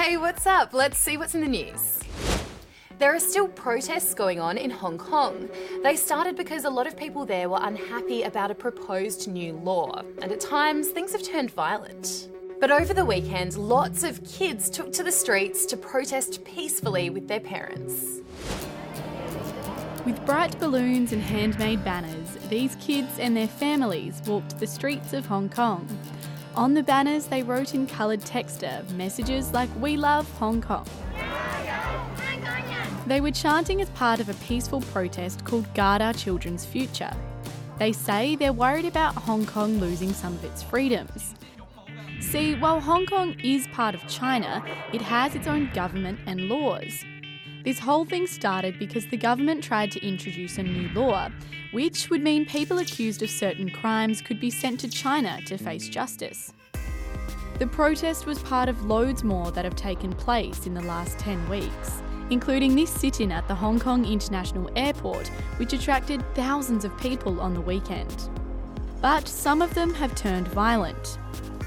Hey, what's up? Let's see what's in the news. There are still protests going on in Hong Kong. They started because a lot of people there were unhappy about a proposed new law, and at times things have turned violent. But over the weekend, lots of kids took to the streets to protest peacefully with their parents. With bright balloons and handmade banners, these kids and their families walked the streets of Hong Kong. On the banners, they wrote in coloured texta messages like "We love Hong Kong." They were chanting as part of a peaceful protest called Guard Our Children's Future. They say they're worried about Hong Kong losing some of its freedoms. See, while Hong Kong is part of China, it has its own government and laws. This whole thing started because the government tried to introduce a new law, which would mean people accused of certain crimes could be sent to China to face justice. The protest was part of loads more that have taken place in the last 10 weeks, including this sit-in at the Hong Kong International Airport, which attracted thousands of people on the weekend. But some of them have turned violent.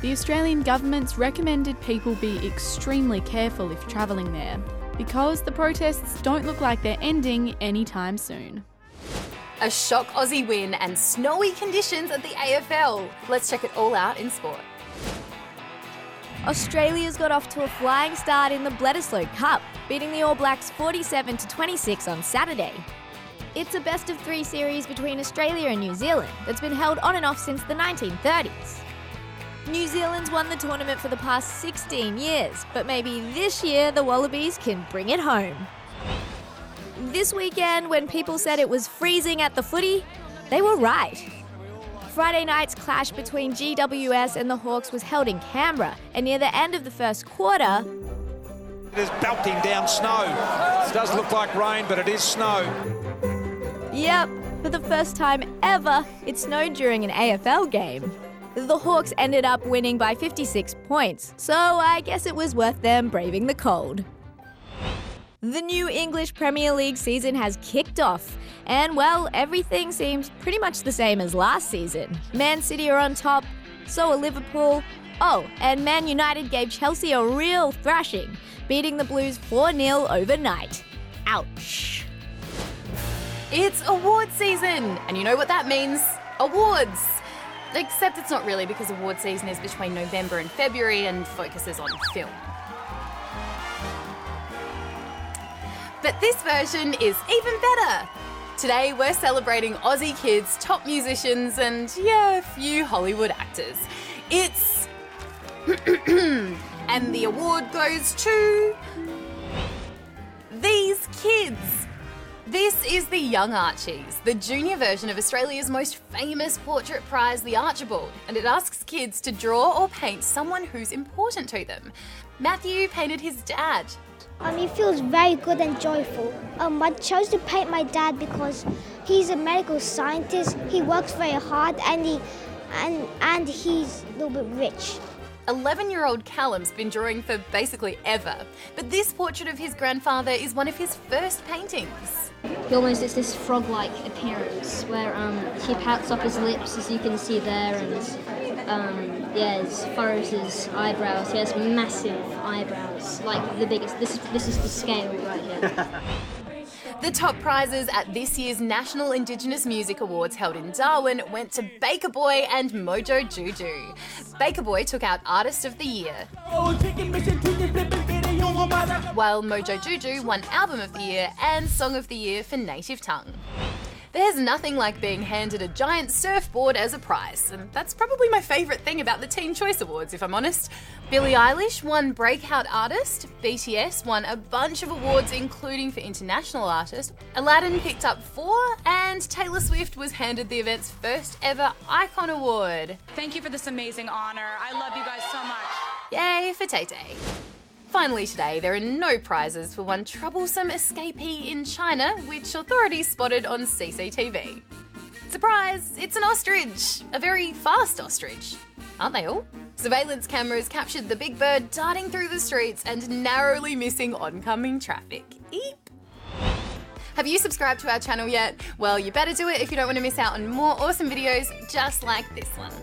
The Australian government's recommended people be extremely careful if travelling there, because the protests don't look like they're ending anytime soon. A shock Aussie win and snowy conditions at the AFL. Let's check it all out in sport. Australia's got off to a flying start in the Bledisloe Cup, beating the All Blacks 47-26 on Saturday. It's a best-of-3 series between Australia and New Zealand that's been held on and off since the 1930s. New Zealand's won the tournament for the past 16 years, but maybe this year the Wallabies can bring it home. This weekend, when people said it was freezing at the footy, they were right. Friday night's clash between GWS and the Hawks was held in Canberra, and near the end of the first quarter, it is belting down snow. It does look like rain, but it is snow. Yep, for the first time ever, it snowed during an AFL game. The Hawks ended up winning by 56 points, so I guess it was worth them braving the cold. The new English Premier League season has kicked off, and well, everything seems pretty much the same as last season. Man City are on top, so are Liverpool. Oh, and Man United gave Chelsea a real thrashing, beating the Blues 4-0 overnight. Ouch. It's award season, and you know what that means? Awards. Except it's not really, because award season is between November and February and focuses on film. But this version is even better. Today we're celebrating Aussie kids, top musicians and, a few Hollywood actors. It's... and the award goes to... these kids. This is the Young Archies, the junior version of Australia's most famous portrait prize, the Archibald, and it asks kids to draw or paint someone who's important to them. Matthew painted his dad. It feels very good and joyful. I chose to paint my dad because he's a medical scientist. He works very hard and he's a little bit rich. 11-year-old Callum's been drawing for basically ever, but this portrait of his grandfather is one of his first paintings. He almost has this frog-like appearance where he pouts up his lips, as you can see there, and he furrows his eyebrows. He has massive eyebrows, like the biggest. This is the scale right here. The top prizes at this year's National Indigenous Music Awards held in Darwin went to Baker Boy and Mojo Juju. Baker Boy took out Artist of the Year, while Mojo Juju won Album of the Year and Song of the Year for Native Tongue. There's nothing like being handed a giant surfboard as a prize, and that's probably my favourite thing about the Teen Choice Awards, if I'm honest. Billie Eilish won Breakout Artist, BTS won a bunch of awards including for International Artist, Aladdin picked up 4, and Taylor Swift was handed the event's first ever Icon Award. Thank you for this amazing honour. I love you guys so much. Yay for Tay-Tay. Finally today, there are no prizes for one troublesome escapee in China, which authorities spotted on CCTV. Surprise! It's an ostrich! A very fast ostrich. Aren't they all? Surveillance cameras captured the big bird darting through the streets and narrowly missing oncoming traffic. Eep! Have you subscribed to our channel yet? Well, you better do it if you don't want to miss out on more awesome videos just like this one.